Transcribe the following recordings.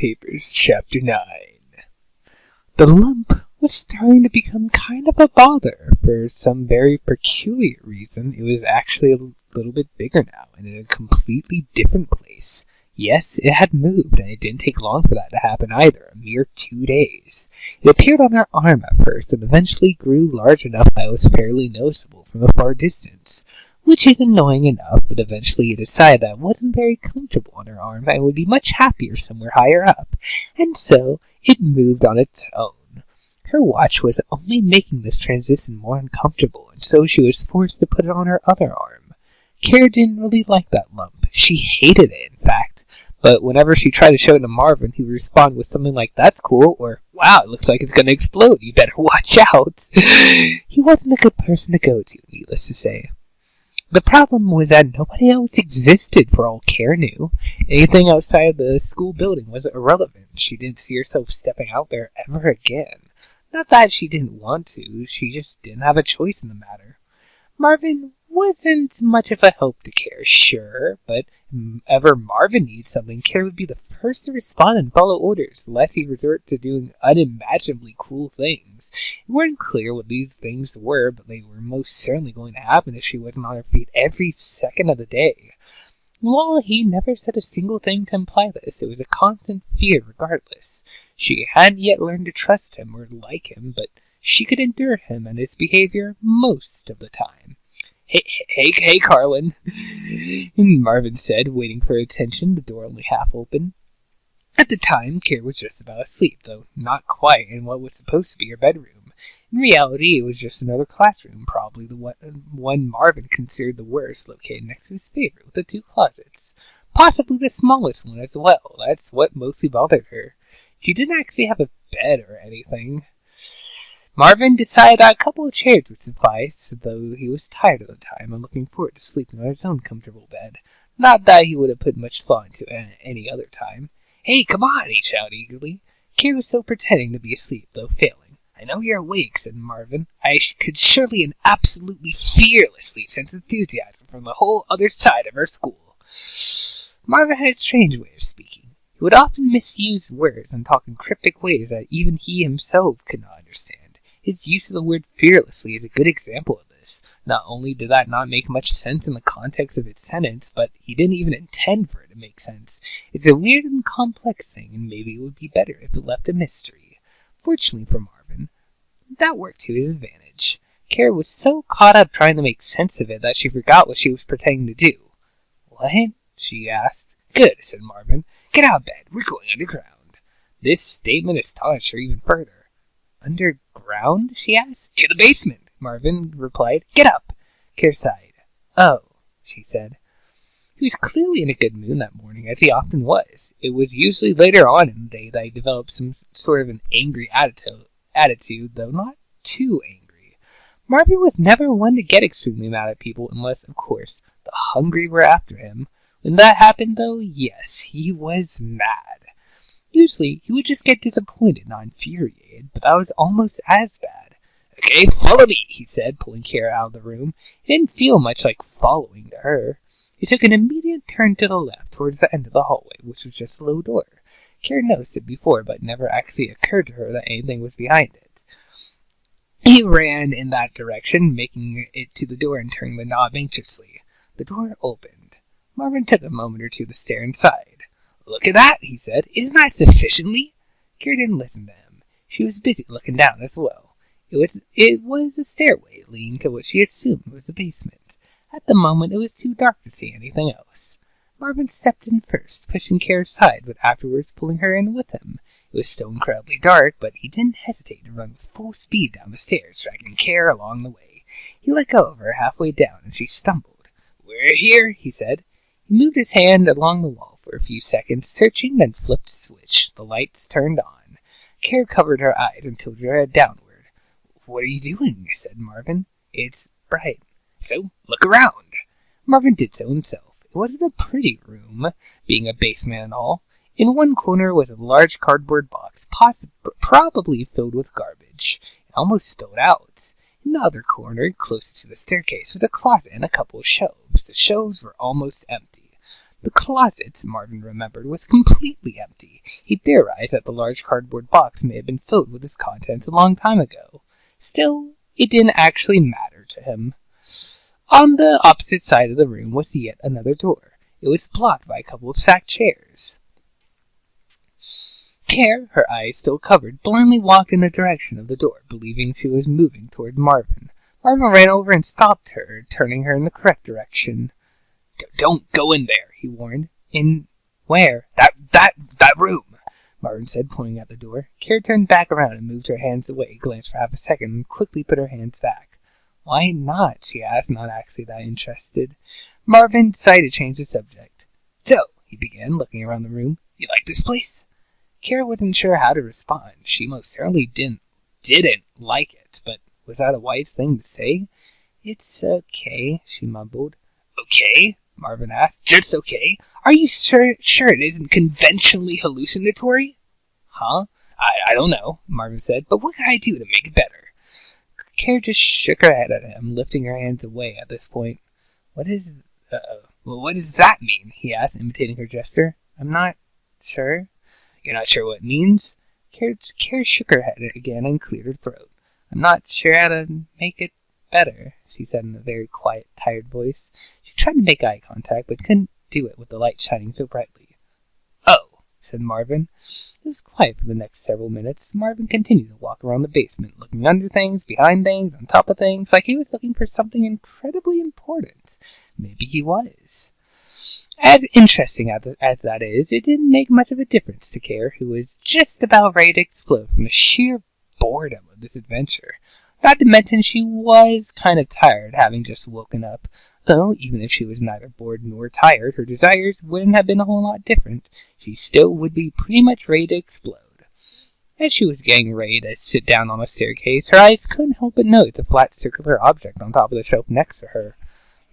Tapers, Chapter 9. The lump was starting to become kind of a bother. For some very peculiar reason, it was actually a little bit bigger now, and in a completely different place. Yes, it had moved, and it didn't take long for that to happen either, a mere 2 days. It appeared on her arm at first, and eventually grew large enough that it was fairly noticeable from a far distance, which is annoying enough, but eventually it decided that it wasn't very comfortable on her arm and would be much happier somewhere higher up, and so it moved on its own. Her watch was only making this transition more uncomfortable, and so she was forced to put it on her other arm. Kara didn't really like that lump. She hated it, in fact, but whenever she tried to show it to Marvin, he would respond with something like, "That's cool," or, "Wow, it looks like it's gonna explode, you better watch out." He wasn't a good person to go to, needless to say. The problem was that nobody else existed for all Kara knew. Anything outside the school building was irrelevant. She didn't see herself stepping out there ever again. Not that she didn't want to, she just didn't have a choice in the matter. Marvin wasn't much of a help to Kara, sure, but if ever Marvin needs something, Kara would be the first to respond and follow orders, lest he resort to doing unimaginably cruel things. It weren't clear what these things were, but they were most certainly going to happen if she wasn't on her feet every second of the day. While he never said a single thing to imply this, it was a constant fear regardless. She hadn't yet learned to trust him or like him, but she could endure him and his behavior most of the time. Hey, Carlin, Marvin said, waiting for attention, the door only half open. At the time, Kara was just about asleep, though not quite in what was supposed to be her bedroom. In reality, it was just another classroom, probably the one Marvin considered the worst, located next to his favorite, with the 2 closets. Possibly the smallest one as well. That's what mostly bothered her. She didn't actually have a bed or anything. Marvin decided that a couple of chairs would suffice, though he was tired at the time and looking forward to sleeping on his own comfortable bed. Not that he would have put much thought into it at any other time. "Hey, come on," he shouted eagerly. Kara was still pretending to be asleep, though failing. "I know you're awake," said Marvin. "I could surely and absolutely fearlessly sense enthusiasm from the whole other side of our school." Marvin had a strange way of speaking. He would often misuse words and talk in cryptic ways that even he himself could not understand. His use of the word fearlessly is a good example of this. Not only did that not make much sense in the context of its sentence, but he didn't even intend for it to make sense. It's a weird and complex thing, and maybe it would be better if it left a mystery. Fortunately for Marvin, that worked to his advantage. Kara was so caught up trying to make sense of it that she forgot what she was pretending to do. "What?" she asked. "Good," said Marvin. "Get out of bed. We're going underground." This statement astonished her even further. "Underground?" she asked. "To the basement," Marvin replied. "Get up." Kara sighed. "Oh," she said. He was clearly in a good mood that morning, as he often was. It was usually later on in the day that he developed some sort of an angry attitude, though not too angry. Marvin was never one to get extremely mad at people unless, of course, the hungry were after him. When that happened, though, yes, he was mad. Usually, he would just get disappointed, not infuriated, but that was almost as bad. "Okay, follow me," he said, pulling Kara out of the room. It didn't feel much like following to her. He took an immediate turn to the left, towards the end of the hallway, which was just a low door. Kara noticed it before, but it never actually occurred to her that anything was behind it. He ran in that direction, making it to the door and turning the knob anxiously. The door opened. Marvin took a moment or two to stare inside. "Look at that," he said. "Isn't that sufficiently?" Kara didn't listen to him. She was busy looking down as well. It was a stairway leading to what she assumed was a basement. At the moment, it was too dark to see anything else. Marvin stepped in first, pushing Kara aside, but afterwards pulling her in with him. It was still incredibly dark, but he didn't hesitate to run with full speed down the stairs, dragging Kara along the way. He let go of her halfway down, and she stumbled. "We're here," he said. He moved his hand along the wall for a few seconds, searching, then flipped a switch. The lights turned on. Kara covered her eyes and tilted her head downward. "What are you doing?" said Marvin. "It's bright." "So, look around." Marvin did so himself. It wasn't a pretty room, being a basement and all. In one corner was a large cardboard box, probably filled with garbage. It almost spilled out. In the other corner, closest to the staircase, was a closet and a couple of shelves. The shelves were almost empty. The closet, Marvin remembered, was completely empty. He theorized that the large cardboard box may have been filled with its contents a long time ago. Still, it didn't actually matter to him. On the opposite side of the room was yet another door. It was blocked by a couple of sacked chairs. Care, her eyes still covered, blindly walked in the direction of the door, believing she was moving toward Marvin. Marvin ran over and stopped her, turning her in the correct direction. Don't go in there, he warned. In where? That room, Marvin said, pointing at the door. Care turned back around and moved her hands away, glanced for half a second, and quickly put her hands back. Why not? She asked, not actually that interested. Marvin decided to change the subject. So, he began, looking around the room. You like this place? Kara wasn't sure how to respond. She most certainly didn't like it, but was that a wise thing to say? It's okay, she mumbled. Okay? Marvin asked. Just okay? Are you sure it isn't conventionally hallucinatory? Huh? I don't know, Marvin said, but what can I do to make it better? Kara just shook her head at him, lifting her hands away at this point. What does that mean? He asked, imitating her gesture. I'm not sure. You're not sure what it means? Kara shook her head again and cleared her throat. I'm not sure how to make it better, she said in a very quiet, tired voice. She tried to make eye contact, but couldn't do it with the light shining so brightly. Oh, said Marvin. It was quiet for the next several minutes. Marvin continued to walk around the basement, looking under things, behind things, on top of things, like he was looking for something incredibly important. Maybe he was. As interesting as that is, it didn't make much of a difference to Care, who was just about ready to explode from the sheer boredom of this adventure. Not to mention she was kind of tired, having just woken up, though even if she was neither bored nor tired, her desires wouldn't have been a whole lot different. She still would be pretty much ready to explode. As she was getting ready to sit down on the staircase, her eyes couldn't help but notice a flat circular object on top of the shelf next to her.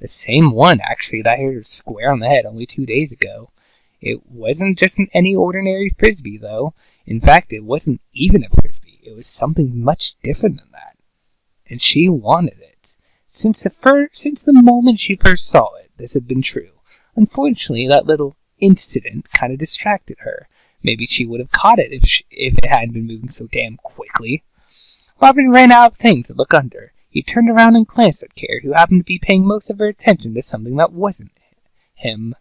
The same one, actually, that hit her square on the head only 2 days ago. It wasn't just any ordinary frisbee, though. In fact, it wasn't even a frisbee. It was something much different than that. And she wanted it. Since the moment she first saw it, this had been true. Unfortunately, that little incident kind of distracted her. Maybe she would have caught it if it hadn't been moving so damn quickly. Marvin ran out of things to look under. He turned around and glanced at Care, who happened to be paying most of her attention to something that wasn't him.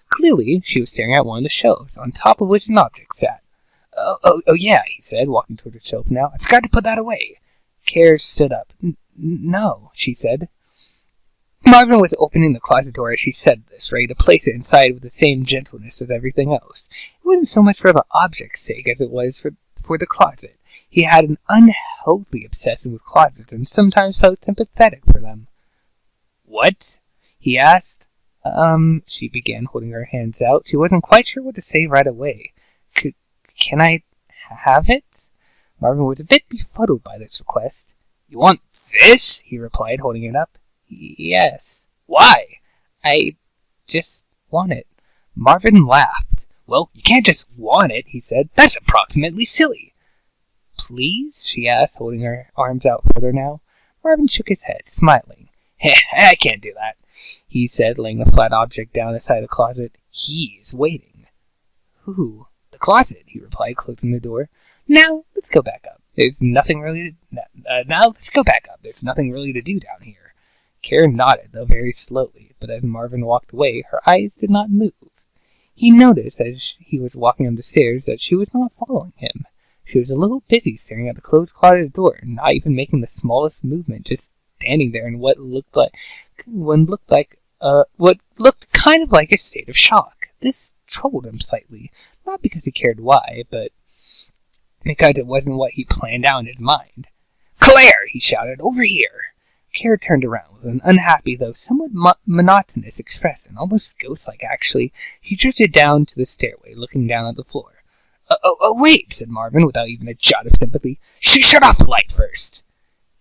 Clearly, she was staring at one of the shelves, on top of which an object sat. Oh, yeah, he said, walking toward the shelf now. I forgot to put that away. Care stood up. No, she said. Marvin was opening the closet door as she said this, ready to place it inside with the same gentleness as everything else. It wasn't so much for the object's sake as it was for the closet. He had an unhealthy obsession with closets and sometimes felt sympathetic for them. What? He asked. She began, holding her hands out. She wasn't quite sure what to say right away. Can I have it? Marvin was a bit befuddled by this request. You want this? He replied, holding it up. Yes. Why? I just want it. Marvin laughed. Well, you can't just want it, he said. That's approximately silly. Please? She asked, holding her arms out further now. Marvin shook his head, smiling. I can't do that, he said, laying the flat object down aside the closet. He's waiting. Who? The closet, he replied, closing the door. Now, let's go back up. There's nothing really to do down here. Karen nodded, though very slowly, but as Marvin walked away, her eyes did not move. He noticed, as he was walking up the stairs, that she was not following him. She was a little busy staring at the closed closet door, not even making the smallest movement, just standing there in what looked kind of like a state of shock. This troubled him slightly, not because he cared why, but because it wasn't what he planned out in his mind. Claire, he shouted, over here. Claire turned around with an unhappy, though somewhat monotonous expression, almost ghost-like actually. She drifted down to the stairway, looking down at the floor. Wait, said Marvin, without even a jot of sympathy. Shut off the light first.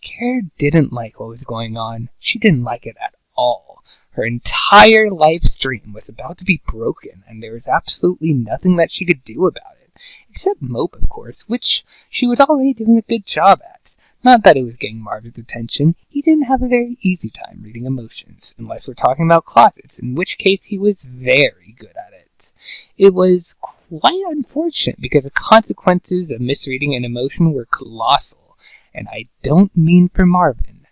Claire didn't like what was going on. She didn't like it at all. Her entire life stream was about to be broken, and there was absolutely nothing that she could do about it. Except mope, of course, which she was already doing a good job at. Not that it was getting Marvin's attention. He didn't have a very easy time reading emotions, unless we're talking about closets, in which case he was very good at it. It was quite unfortunate because the consequences of misreading an emotion were colossal, and I don't mean for Marvin.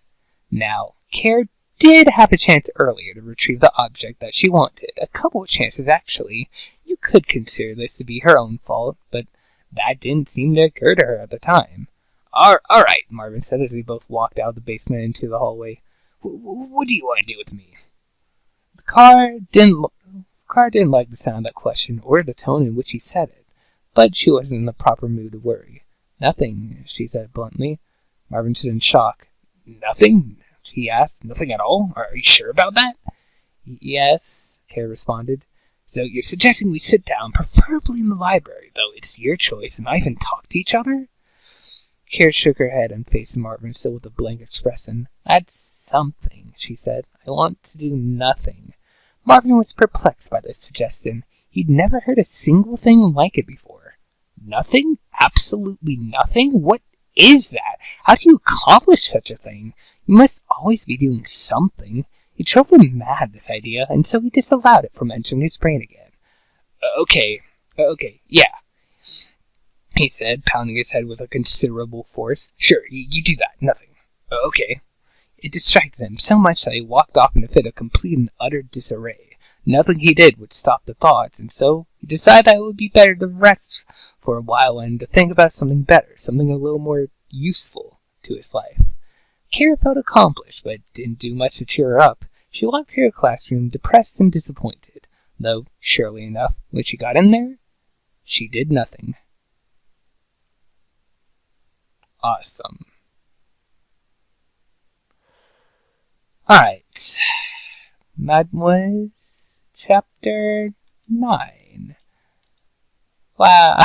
Now, Care did have a chance earlier to retrieve the object that she wanted. A couple of chances, actually. You could consider this to be her own fault, but that didn't seem to occur to her at the time. All right, Marvin said as they both walked out of the basement into the hallway. What do you want to do with me? The car didn't like the sound of that question or the tone in which he said it, but she wasn't in the proper mood to worry. Nothing, she said bluntly. Marvin stood in shock. Nothing? He asked. Nothing at all? Are you sure about that? Yes, Care responded. So you're suggesting we sit down, preferably in the library, though it's your choice, and not even talk to each other? Care shook her head and faced Marvin, still with a blank expression. That's something, she said. I want to do nothing. Marvin was perplexed by this suggestion. He'd never heard a single thing like it before. Nothing? Absolutely nothing? What is that? How do you accomplish such a thing? You must always be doing something. It drove him mad, this idea, and so he disallowed it from entering his brain again. Okay, yeah, he said, pounding his head with a considerable force. Sure, you do that. Nothing. Okay. It distracted him so much that he walked off in a fit of complete and utter disarray. Nothing he did would stop the thoughts, and so he decided that it would be better to rest for a while and to think about something better, something a little more useful to his life. Kara felt accomplished, but didn't do much to cheer her up. She walked to her classroom depressed and disappointed, though, surely enough, when she got in there, she did nothing. Awesome. Alright. That was chapter 9. Wow.